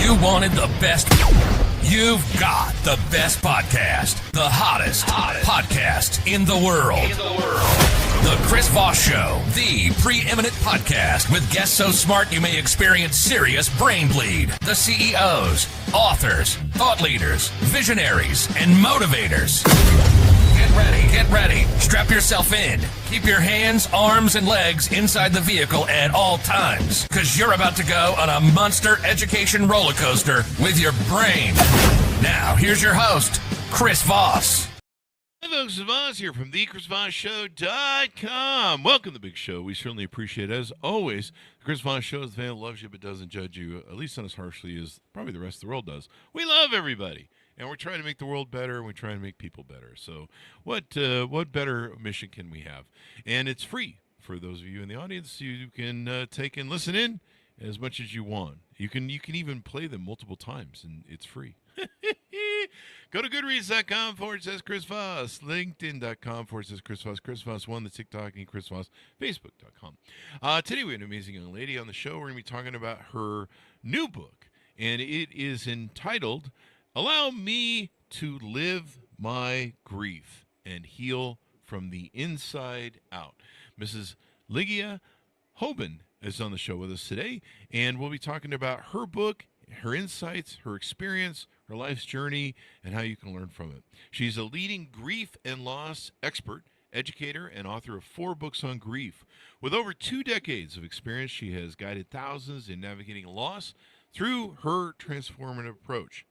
You wanted the best. You've got the best podcast. The hottest podcast in the world. The Chris Voss Show, the preeminent podcast with guests so smart you may experience serious brain bleed. The CEOs, authors, thought leaders, visionaries, and motivators. Get ready. Strap yourself in. Keep your hands, arms, and legs inside the vehicle at all times, because you're about to go on a monster education roller coaster with your brain. Now, here's your host, Chris Voss. Hi, folks. It's Voss here from thechrisvossshow.com. Welcome to the big show. We certainly appreciate it. As always, the Chris Voss Show is the fan that loves you but doesn't judge you, at least not as harshly as probably the rest of the world does. We love everybody. And we're trying to make the world better, and we're trying to make people better. So what better mission can we have? And it's free for those of you in the audience. You can take and listen in as much as you want. You can even play them multiple times, and it's free. Go to goodreads.com/Chris Voss, LinkedIn.com/Chris Voss, Chris Voss 1, the TikTok, and Chris Voss, Facebook.com. Today we have an amazing young lady on the show. We're going to be talking about her new book, and it is entitled Allow Me to Live My Grief and Heal from the Inside Out. Mrs. Ligia Houben is on the show with us today, and we'll be talking about her book, her insights, her experience, her life's journey, and how you can learn from it. She's a leading grief and loss expert, educator, and author of 4 books on grief. With over 2 decades of experience, she has guided thousands in navigating loss through her transformative approach.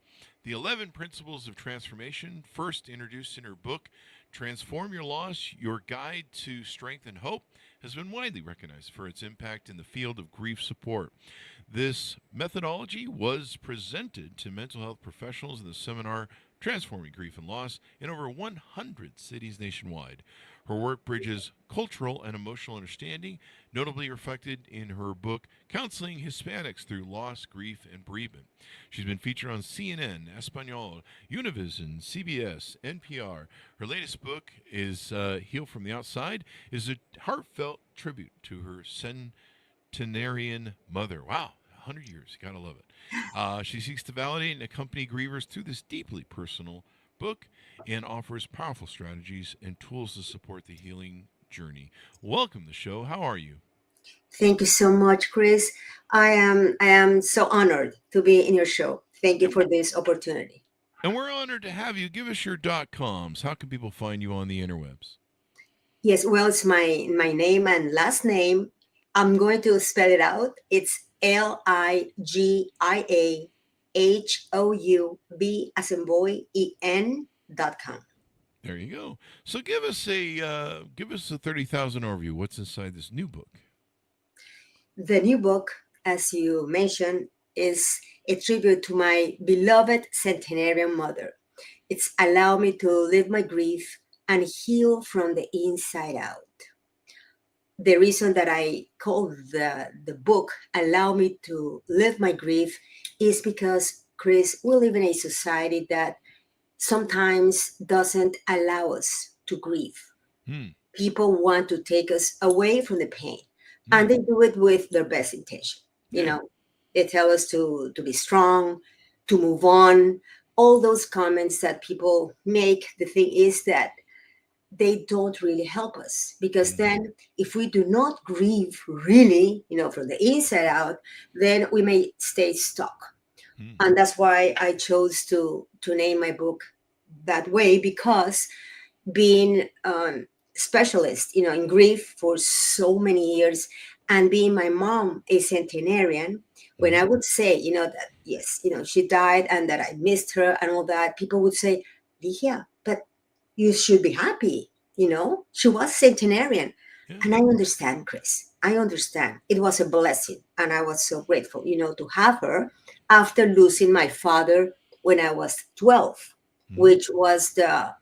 The 11 Principles of Transformation, first introduced in her book, Transform Your Loss, Your Guide to Strength and Hope, has been widely recognized for its impact in the field of grief support. This methodology was presented to mental health professionals in the seminar Transforming Grief and Loss in over 100 cities nationwide. Her work bridges cultural and emotional understanding, notably reflected in her book, Counseling Hispanics Through Loss, Grief, and Bereavement. She's been featured on CNN, Espanol, Univision, CBS, NPR. Her latest book is Heal from the Outside, is a heartfelt tribute to her centenarian mother. Wow, 100 years, gotta love it. She seeks to validate and accompany grievers through this deeply personal book and offers powerful strategies and tools to support the healing journey. Welcome to the show. How are you? Thank you so much, Chris. I am so honored to be in your show. Thank you for this opportunity. And we're honored to have you. Give us your .coms. How can people find you on the interwebs? Yes, well, it's my name and last name. I'm going to spell it out. It's LIGIAHOUB as in boy, EN.com. There you go. So give us a 30,000 overview. What's inside this new book? The new book, as you mentioned, is a tribute to my beloved centenarian mother. It's Allow Me to Live My Grief and Heal from the Inside Out. The reason that I call the book Allow Me to Live My Grief is because, Chris, we live in a society that sometimes doesn't allow us to grieve. People want to take us away from the pain, and they do it with their best intention. You know, they tell us to be strong, to move on, all those comments that people make. The thing is that they don't really help us, because then if we do not grieve really, from the inside out, then we may stay stuck. And that's why I chose to name my book that way, because being specialist, in grief for so many years, and being my mom a centenarian, when I would say, that yes, she died and that I missed her and all that, people would say, Ligia, but you should be happy. She was centenarian. Yeah. And I understand, Chris. I understand. It was a blessing. And I was so grateful, to have her after losing my father when I was 12, which was that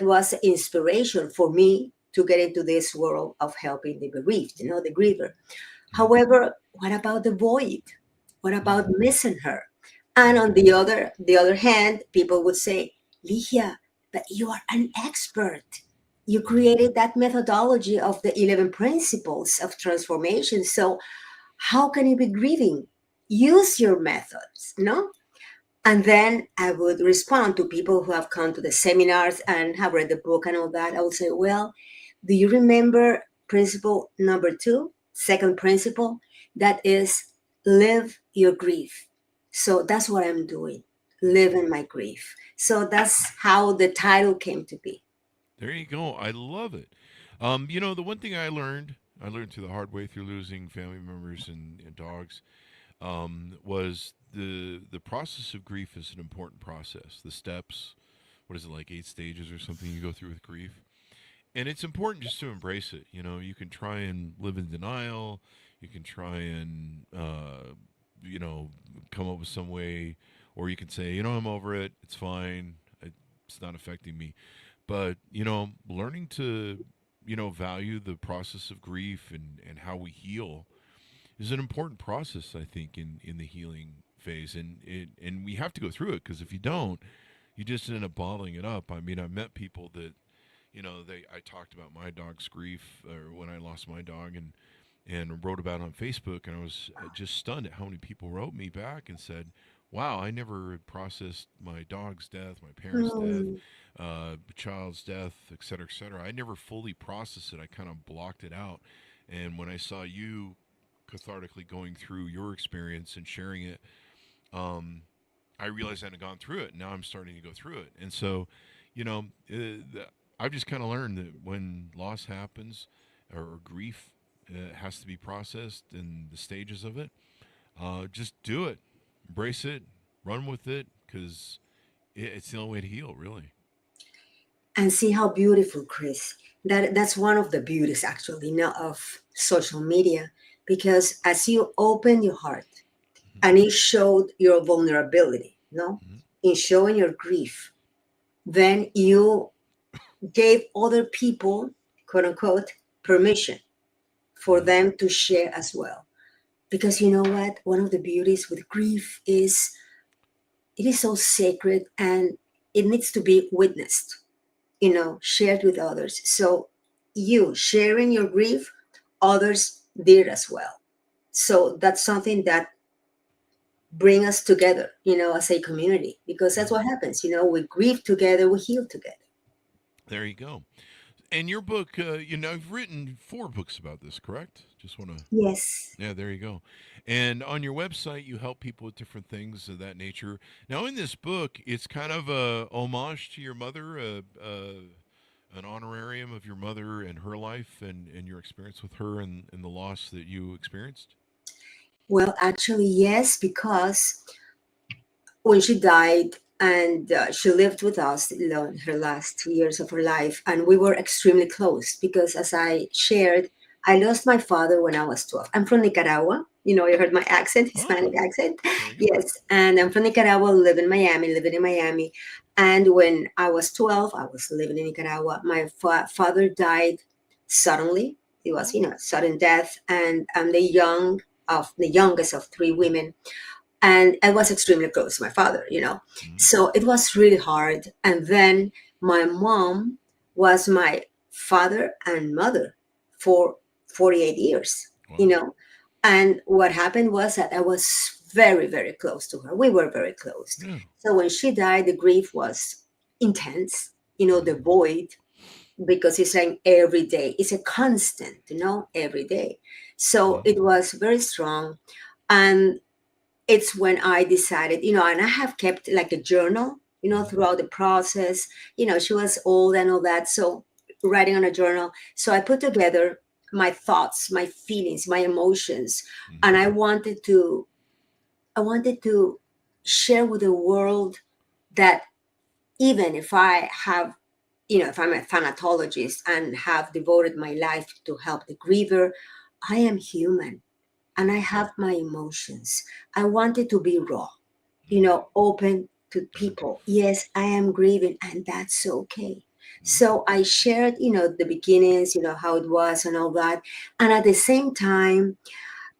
was inspiration for me to get into this world of helping the bereaved, the griever. However, what about the void? What about missing her? And on the other hand, people would say, Ligia, but you are an expert. You created that methodology of the 11 principles of transformation. So how can you be grieving? use your methods, no? And then I would respond to people who have come to the seminars and have read the book and all that. I would say, well, do you remember principle number 2, second principle? That is live your grief. So that's what I'm doing, living my grief. So that's how the title came to be. There you go. I love it. The one thing I learned through the hard way through losing family members and dogs, was the process of grief is an important process. The steps, what is it, like 8 stages or something you go through with grief? And it's important just to embrace it. You can try and live in denial. You can try and, come up with some way, or you can say, I'm over it. It's fine. It's not affecting me. But, learning to, value the process of grief and how we heal is an important process, I think, in the healing phase. And we have to go through it, because if you don't, you just end up bottling it up. I mean, I met people that, I talked about my dog's grief, or when I lost my dog, and wrote about it on Facebook, and I was just stunned at how many people wrote me back and said, wow, I never had processed my dog's death, my parents' Mm. death, child's death, et cetera, et cetera. I never fully processed it. I kind of blocked it out. And when I saw you cathartically going through your experience and sharing it, I realized I hadn't gone through it. Now I'm starting to go through it. And so, I've just kind of learned that when loss happens, or grief has to be processed, and the stages of it, just do it, embrace it, run with it, because it's the only way to heal, really. And see how beautiful, Chris. That's one of the beauties, actually, not of social media, because as you open your heart and it showed your vulnerability, no, Mm-hmm. in showing your grief, then you gave other people, quote unquote, permission for Mm-hmm. them to share as well. Because you know what? One of the beauties with grief is it is so sacred and it needs to be witnessed, shared with others. So you sharing your grief, others did as well. So that's something that bring us together, as a community, because that's Mm-hmm. what happens. We grieve together, we heal together. There you go. And your book, you've written 4 books about this, correct? Just want to, Yes. yeah, there you go. And on your website, you help people with different things of that nature. Now, in this book, it's kind of a homage to your mother, an honorarium of your mother and her life, and your experience with her, and the loss that you experienced. Well, actually, yes, because when she died and she lived with us, her last 2 years of her life, and we were extremely close because, as I shared, I lost my father when I was 12. I'm from Nicaragua. You heard my accent, Oh, Hispanic accent. there you go. Yes, and I'm from Nicaragua, living in Miami. And when I was 12, I was living in Nicaragua. My father died suddenly. It was, Oh, sudden death, and I'm the youngest of 3 women, and I was extremely close to my father, mm-hmm. so it was really hard. And then my mom was my father and mother for 48 years, Wow. and what happened was that I was very, very close to her. We were very close. Yeah. So when she died, the grief was intense, the Mm-hmm. void, because it's like every day, it's a constant, every day. So Mm-hmm. it was very strong. And it's when I decided, and I have kept like a journal, Mm-hmm. throughout the process. She was old and all that. So writing on a journal. So I put together my thoughts, my feelings, my emotions. Mm-hmm. And I wanted to share with the world that even if I have, if I'm a thanatologist and have devoted my life to help the griever, I am human and I have my emotions. I wanted to be raw, Mm-hmm. open to Right. people. Yes, I am grieving, and that's okay. Mm-hmm. So I shared, the beginnings, how it was and all that. And at the same time,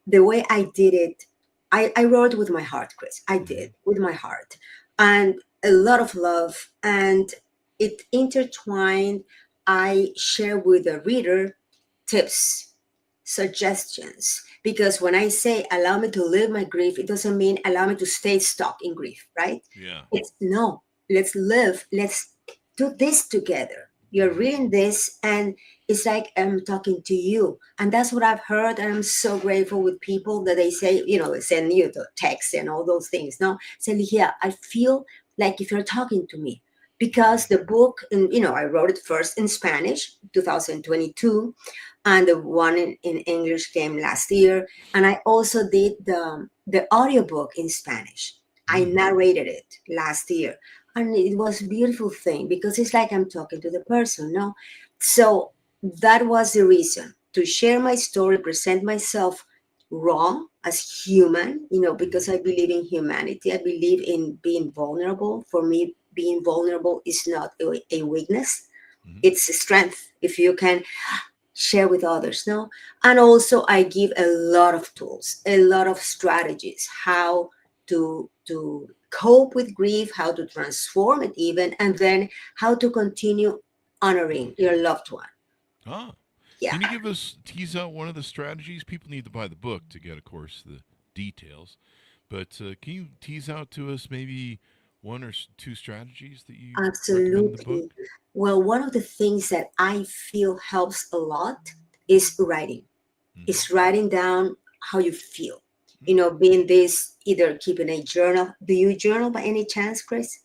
the way I did it, I wrote with my heart, Chris. I Mm-hmm. did with my heart and a lot of love. And it intertwined. I share with the reader tips, suggestions, because when I say allow me to live my grief, it doesn't mean allow me to stay stuck in grief, right? Yeah. It's no, let's live, let's do this together. You're reading this, and it's like I'm talking to you. And that's what I've heard. And I'm so grateful with people that they say, they send you the text and all those things. No, say, yeah, I feel like if you're talking to me, because the book, I wrote it first in Spanish, 2022, and the one in English came last year. And I also did the audiobook in Spanish. I narrated it last year. And it was a beautiful thing because it's like I'm talking to the person, no? So that was the reason to share my story, present myself raw as human, because I believe in humanity. I believe in being vulnerable. For me, being vulnerable is not a weakness. It's a strength if you can share with others, no? And also I give a lot of tools, a lot of strategies, how to cope with grief, how to transform it even, and then how to continue honoring your loved one. Ah. Yeah. Can you tease out one of the strategies? People need to buy the book to get, of course, the details. But can you tease out to us maybe one or two strategies that you recommend in the book? Absolutely. Well, one of the things that I feel helps a lot is writing. It's writing down how you feel. Being this, either keeping a journal. Do you journal by any chance, Chris?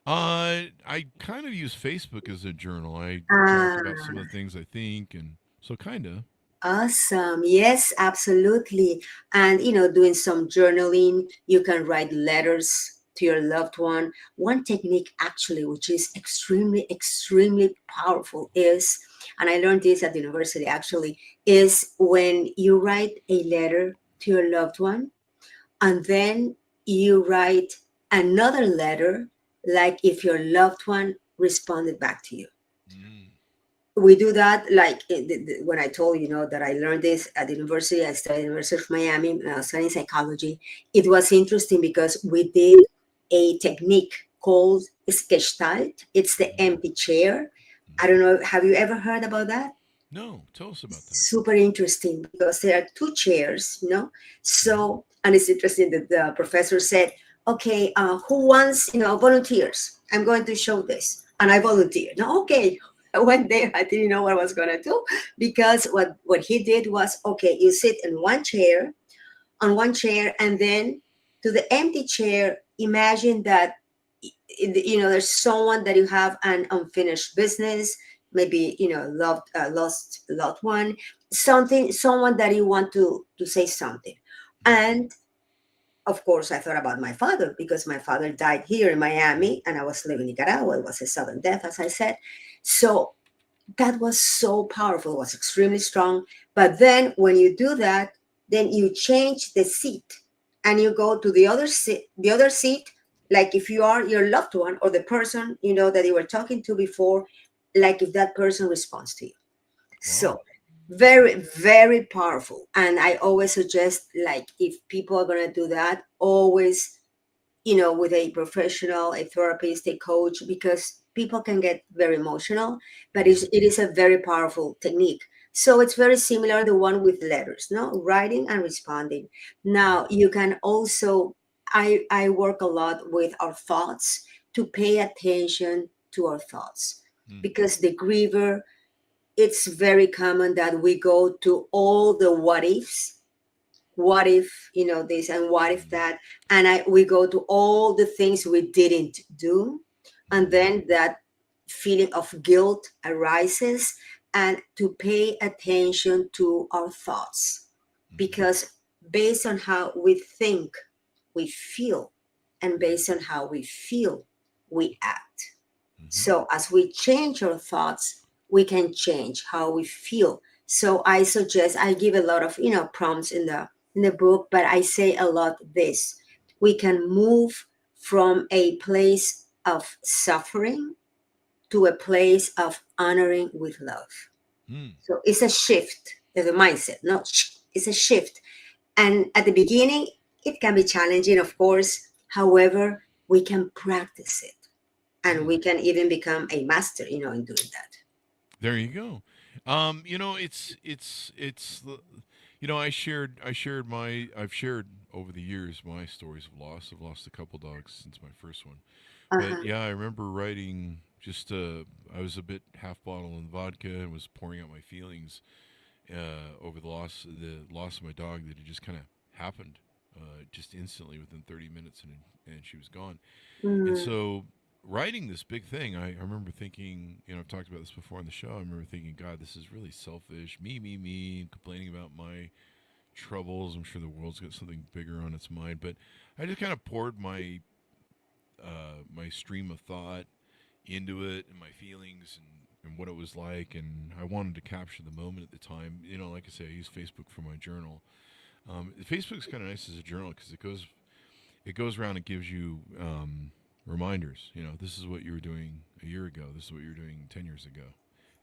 I kind of use Facebook as a journal. I talk about some Ah, of the things I think, and so kind of. awesome. Yes, absolutely. And, doing some journaling, you can write letters to your loved one. One technique, actually, which is extremely, extremely powerful is, and I learned this at the university actually, is when you write a letter to your loved one and then you write another letter, like if your loved one responded back to you. Mm. We do that like when I told that I learned this at the university. I studied at the University of Miami, studying psychology. It was interesting because we did a technique called Gestalt. It's the empty chair. I don't know, have you ever heard about that? No, tell us about that. Super interesting because there are two chairs, so, and it's interesting that the professor said, okay, who wants, volunteers? I'm going to show this. And I volunteered. No, okay. I went there. I didn't know what I was going to do because what he did was, okay, you sit in on one chair, and then to the empty chair, imagine that, there's someone that you have an unfinished business, maybe, lost loved one, someone that you want to say something. And of course, I thought about my father because my father died here in Miami and I was living in Nicaragua. It was a sudden death, as I said. So that was so powerful. It was extremely strong. But then when you do that, then you change the seat and you go to the other seat, like if you are your loved one or the person, that you were talking to before, like if that person responds to you. Wow. So very, very powerful. And I always suggest, like, if people are going to do that, always, with a professional, a therapist, a coach, because people can get very emotional, but it is a very powerful technique. So it's very similar the one with letters, no, writing and responding. Now you can also, I work a lot with our thoughts, to pay attention to our thoughts, because the griever, it's very common that we go to all the what ifs. What if, this, and what if that, and we go to all the things we didn't do, and then that feeling of guilt arises. And to pay attention to our thoughts, because based on how we think, we feel, and based on how we feel, we act. So as we change our thoughts, we can change how we feel. So I suggest, I give a lot of, prompts in the book, but I say a lot this. We can move from a place of suffering to a place of honoring with love. So it's a shift in the mindset, it's a shift. And at the beginning, it can be challenging, of course. However, we can practice it, and we can even become a master, in doing that. There you go. It's I've shared over the years my stories of loss. I've lost a couple dogs since my first one. But Uh-huh. yeah, I remember writing I was a bit half bottle in vodka and was pouring out my feelings over the loss of my dog that had just kind of happened just instantly within 30 minutes and she was gone. And Mm, so writing this big thing, I remember thinking, I've talked about this before on the show. I remember thinking, God, this is really selfish. Me, and complaining about my troubles. I'm sure the world's got something bigger on its mind. But I just kind of poured my stream of thought into it and my feelings and what it was like. And I wanted to capture the moment at the time. Like I say, I use Facebook for my journal. Facebook's kind of nice as a journal because it goes around and gives you reminders. This is what you were doing a year ago. This is what you were doing 10 years ago.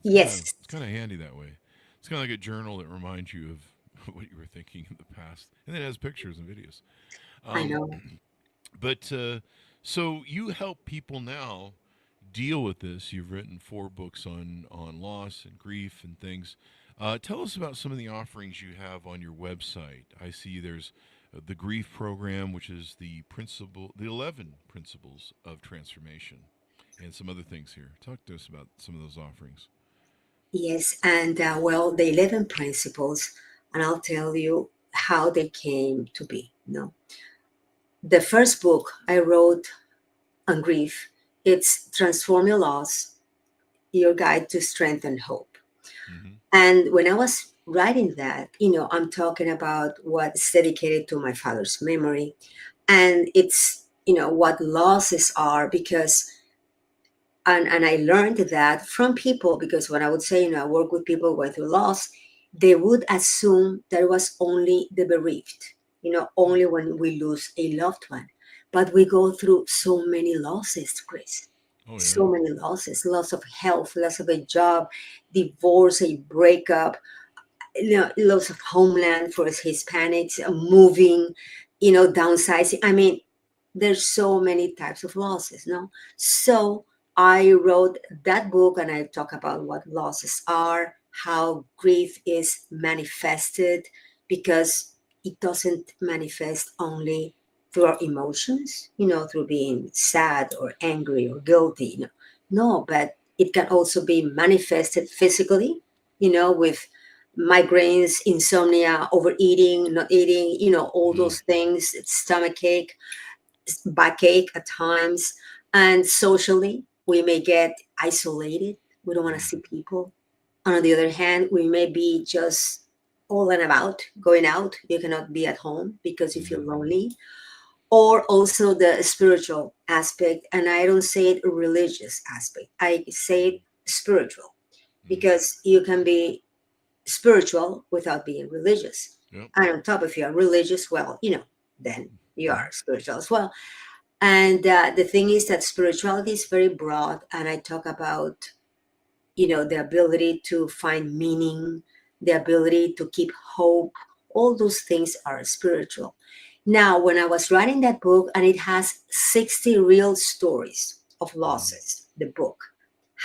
It's kind of yes, it's kind of handy that way. It's kind of like a journal that reminds you of what you were thinking in the past, and then it has pictures and videos. I Um, know. but so you help people now deal with this. You've written 4 books on loss and grief and things. Tell us about some of the offerings you have on your website. I see there's the grief program, which is the 11 principles of transformation, and some other things here. Talk to us about some of those offerings. Yes, and well, the 11 principles, and I'll tell you how they came to be. The first book I wrote on grief, it's Transform Your Loss, Your Guide to Strength and Hope. Mm-hmm. And when I was writing that, I'm talking about what's dedicated to my father's memory. And it's, what losses are because, and I learned that from people because when I would say, I work with people going through loss, they would assume that it was only the bereaved, only when we lose a loved one. But we go through so many losses, Chris. Oh yeah. So many losses, loss of health, loss of a job, divorce, a breakup, loss of homeland for us Hispanics, moving, downsizing. I mean, there's so many types of losses, no? So I wrote that book and I talk about what losses are, how grief is manifested, because it doesn't manifest only through our emotions, through being sad or angry or guilty. No, but it can also be manifested physically, with migraines, insomnia, overeating, not eating, all Mm. those things, stomach ache, backache at times. And socially, we may get isolated. We don't want to Mm. see people. On the other hand, we may be just all and about, going out. You cannot be at home because you feel Mm. lonely. Or also the spiritual aspect. And I don't say it religious aspect, I say it spiritual Mm. because you can be spiritual without being religious. Yep. And on top, if you are religious, well, then you Mm. are spiritual as well. And the thing is that spirituality is very broad, and I talk about, the ability to find meaning, the ability to keep hope. All those things are spiritual. Now, when I was writing that book, and it has 60 real stories of Mm. losses, the book,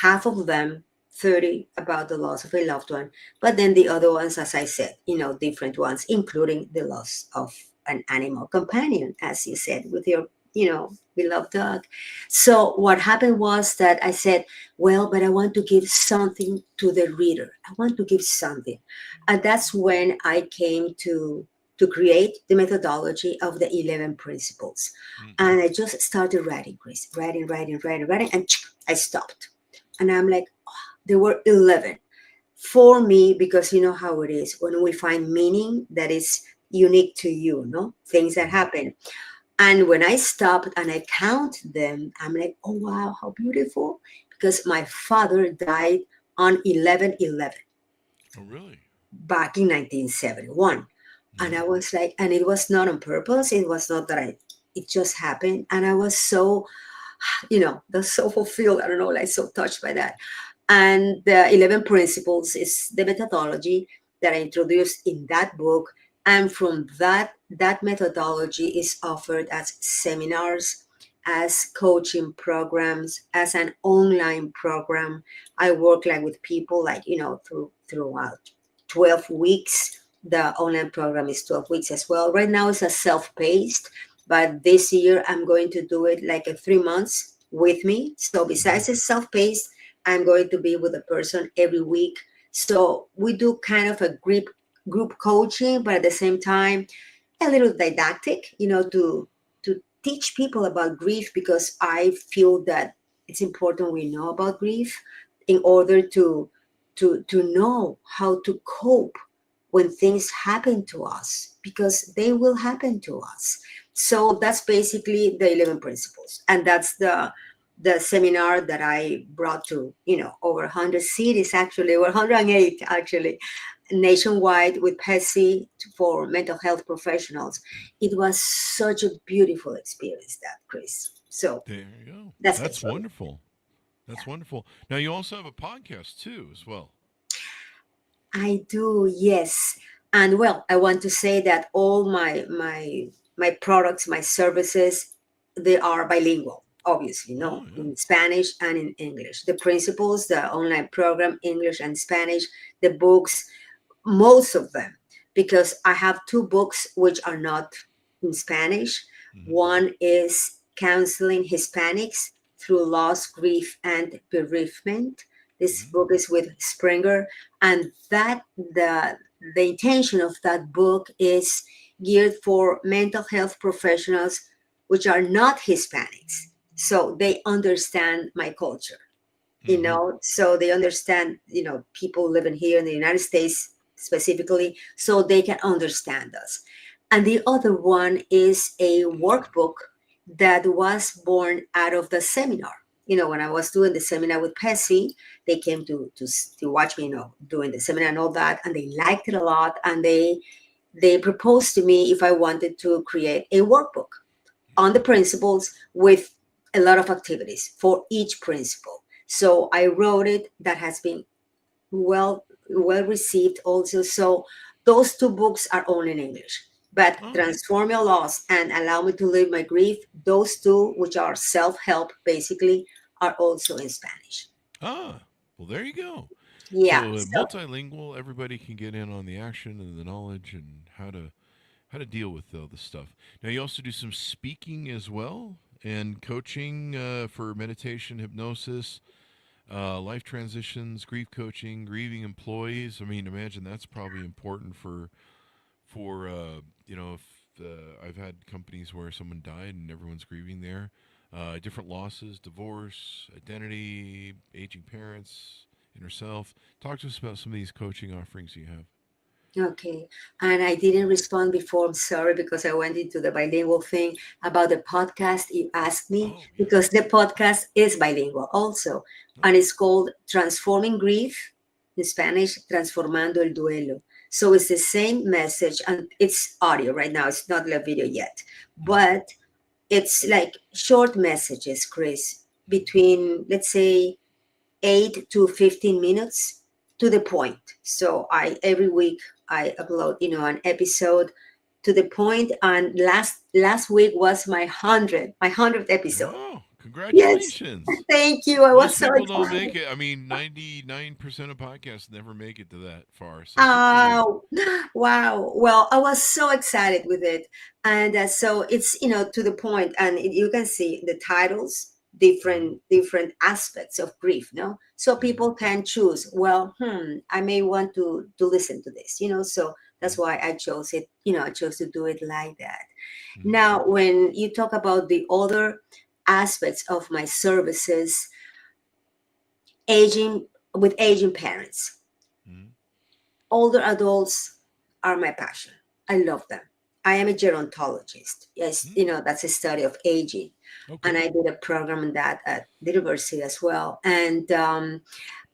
half of them, 30 about the loss of a loved one, but then the other ones, as I said, different ones, including the loss of an animal companion, as you said, with your, beloved dog. So what happened was that I said, well, but I want to give something to the reader. I want to give something. And that's when I came to create the methodology of the 11 principles. Mm. And I just started writing, Chris, writing, and I stopped. And I'm like, oh, there were 11 for me, because you know how it is when we find meaning that is unique to you, no? Things that Mm. happen. And when I stopped and I count them, I'm like, oh, wow, how beautiful. Because my father died on 11/11 Oh really? back in 1971. And Mm. I was like, and it was not on purpose. It was not that it just happened. And I was so, that's so fulfilled. I don't know, like so touched by that. And the 11 principles is the methodology that I introduced in that book. And from that methodology is offered as seminars, as coaching programs, as an online program. I work like with people like, throughout 12 weeks The online program is 12 weeks as well. Right now it's a self-paced, but this year I'm going to do it like a 3 months with me. So Mhm. besides it's self-paced, I'm going to be with a person every week. So we do kind of a group coaching, but at the same time, a little didactic, to teach people about grief, because I feel that it's important we know about grief in order to know how to cope when things happen to us, because they will happen to us. So that's basically the 11 principles, and that's the seminar that I brought to over 100 cities, actually, or 108 actually, nationwide, with PESI for mental health professionals. It was such a beautiful experience, that, Chris. So There you go. that's my That's story. wonderful. That's wonderful. Now you also have a podcast too, as well. I do, yes. And well, I want to say that all my products, my services, they are bilingual, obviously, Oh no, yeah. in Spanish and in English. The principles, the online program, English and Spanish, the books, most of them, because I have two books which are not in Spanish. Hmm. One is Counseling Hispanics Through Loss, Grief, and Bereavement. This Hmm. book is with Springer, and that the intention of that book is geared for mental health professionals which are not Hispanics, so they understand my culture, Hmm. so they understand, people living here in the United States specifically, so they can understand us. And the other one is a workbook that was born out of the seminar. When I was doing the seminar with PESI, they came to watch me, doing the seminar and all that, and they liked it a lot, and they proposed to me if I wanted to create a workbook on the principles with a lot of activities for each principle. So I wrote it. That has been well received also. So those two books are only in English. But Oh. Transform Your Loss and Allow Me to Live My Grief, those two, which are self-help basically, are also in Spanish. Ah. Well, there you go. Yeah. So So multilingual, everybody can get in on the action and the knowledge and how to deal with all this stuff. Now you also do some speaking as well and coaching for meditation, hypnosis, life transitions, grief coaching, grieving employees. I mean, imagine that's probably important for if I've had companies where someone died and everyone's grieving there, different losses, divorce, identity, aging parents, inner self. Talk to us about some of these coaching offerings you have. okay. And I didn't respond before. I'm sorry, because I went into the bilingual thing about the podcast. You asked me, Oh yeah. because the podcast is bilingual also. And Oh. it's called Transforming Grief, in Spanish, Transformando el Duelo. So it's the same message, and it's audio right now. It's not a video yet. Hmm. But it's like short messages, Chris, between, let's say, 8 to 15 minutes, to the point. So I every week I upload, an episode to the point. And last week was my 100th episode. Oh, Yes. congratulations. Thank you. I was Most so people don't excited. make it. I mean, 99% of podcasts never make it to that far. So good for you. Oh, wow. Well, I was so excited with it. And so it's, to the point, and you can see the titles, Hmm. different aspects of grief, no? So Hmm. people can choose, well, I may want to listen to this, so that's Hmm. why I chose it, I chose to do it like that. Hmm. Now, when you talk about the other aspects of my services, aging parents, Hmm. older adults are my passion. I love them. I am a gerontologist. Yes, Hmm. that's a study of aging. And Okay. I did a program on that at the university as well. And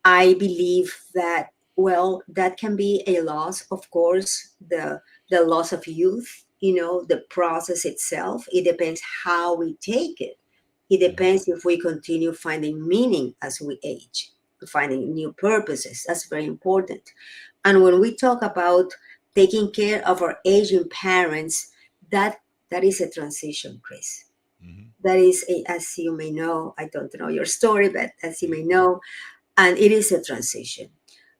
I believe that, well, that can be a loss, of course, the loss of youth, the process itself. It depends how we take it. It Hmm. depends if we continue finding meaning as we age, finding new purposes. That's very important. And when we talk about taking care of our aging parents, that that is a transition, Chris. Hmm. That is, as you may know, I don't know your story, but as you Yeah. may know, and it is a transition.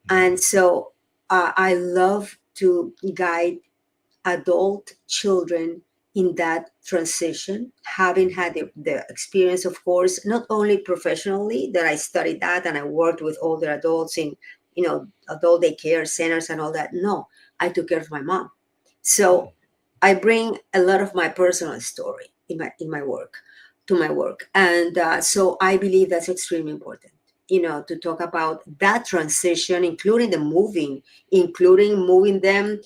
Hmm. And so I love to guide adult children in that transition, having had the experience, of course, not only professionally that I studied that and I worked with older adults in, adult daycare centers and all that. No, I took care of my mom. So I bring a lot of my personal story in my work to my work, and so I believe that's extremely important. To talk about that transition, including moving them,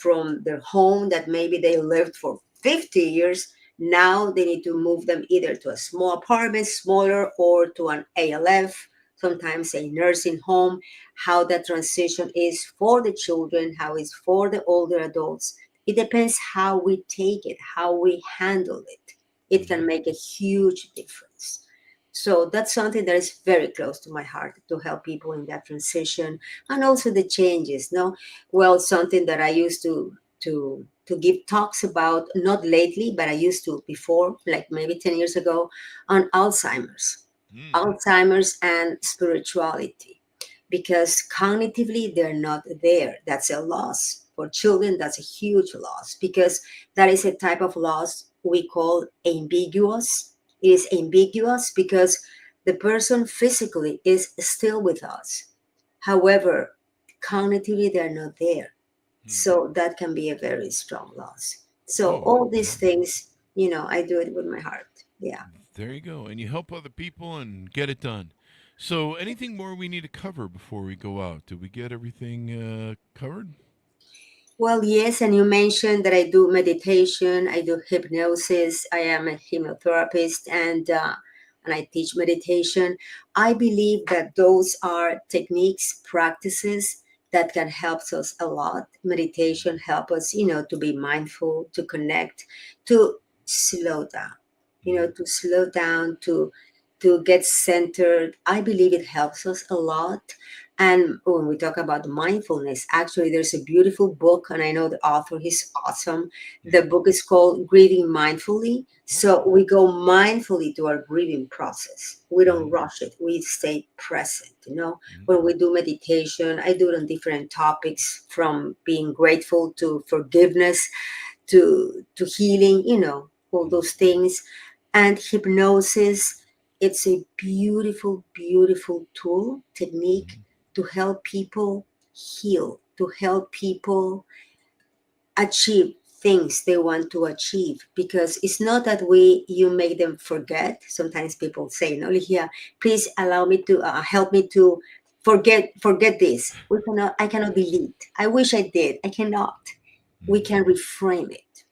from their home that maybe they lived for 50 years. Now they need to move them either to a small apartment, smaller, or to an ALF, sometimes a nursing home. How that transition is for the children, how it's for the older adults. It depends how we take it, how we handle it. It can make a huge difference. So that's something that is very close to my heart, to help people in that transition, and also the changes. No, well, something that I used to give talks about, not lately, but I used to before, like maybe 10 years ago, on Alzheimer's and spirituality, because cognitively they're not there. That's a loss for children. That's a huge loss, because that is a type of loss we call ambiguous. It is ambiguous because the person physically is still with us. However, cognitively they're not there. So that can be a very strong loss. So all these things, I do it with my heart. Yeah. There you go. And you help other people and get it done. So anything more we need to cover before we go out? Did we get everything covered? Well, yes, and you mentioned that I do meditation, I do hypnosis, I am a hypnotherapist, and I teach meditation. I believe that those are techniques, practices that can help us a lot. Meditation help us, to be mindful, to connect, to slow down, to slow down, to get centered. I believe it helps us a lot. And when we talk about mindfulness, actually, there's a beautiful book, and I know the author, he's awesome. The book is called Grieving Mindfully. So we go mindfully to our grieving process. We don't rush it. We stay present. When we do meditation, I do it on different topics, from being grateful to forgiveness to healing, all those things. And hypnosis, it's a beautiful, beautiful tool, technique to help people heal, to help people achieve things they want to achieve. Because it's not that you make them forget. Sometimes people say, no, Ligia, please allow me to help me to forget this. I cannot delete. I wish I did. I cannot. We can reframe it.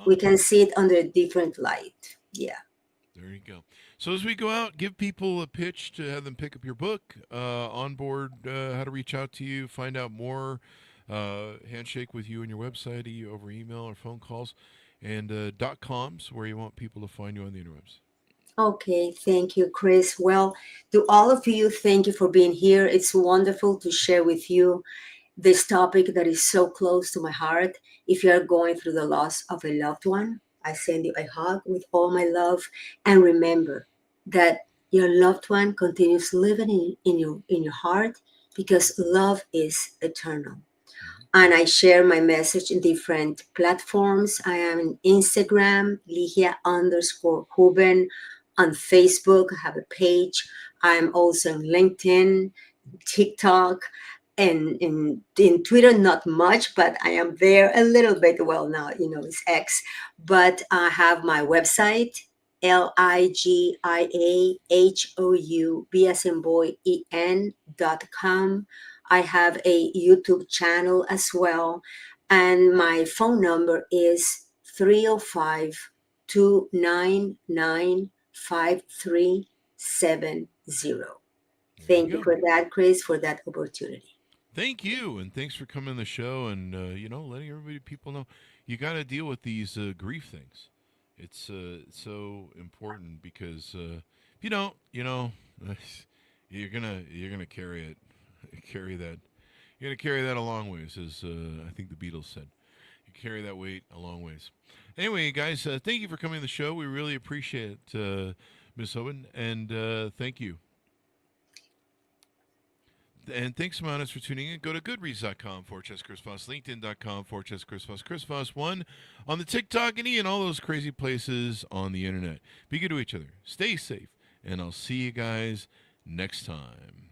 We can see it under a different light. Yeah. There you go. So as we go out, give people a pitch to have them pick up your book, onboard, how to reach out to you, find out more, handshake with you and your website over email or phone calls, and .coms, where you want people to find you on the interwebs. Okay, thank you, Chris. Well, to all of you, thank you for being here. It's wonderful to share with you this topic that is so close to my heart. If you are going through the loss of a loved one, I send you a hug with all my love. And remember that your loved one continues living in your heart, because love is eternal. And I share my message in different platforms. I am on Instagram, Ligia_Houben. On Facebook, I have a page. I'm also on LinkedIn, TikTok, and in Twitter, not much, but I am there a little bit. Well, now, it's X. But I have my website, LIGIAHOUB as in boy, EN.com. I have a YouTube channel as well. And my phone number is 305-299-5370. Thank you for that, Chris, for that opportunity. Thank you, and thanks for coming on the show and, letting people know you got to deal with these grief things. It's so important, because if you don't, you're gonna carry that. You're gonna carry that a long ways, as I think the Beatles said. You carry that weight a long ways. Anyway, guys, thank you for coming on the show. We really appreciate it, Ms. Houben, and thank you. And thanks, Monas, for tuning in. Go to goodreads.com/Chris Voss, LinkedIn.com/Chris Voss, Chris Voss 1 on the TikTok and all those crazy places on the internet. Be good to each other. Stay safe. And I'll see you guys next time.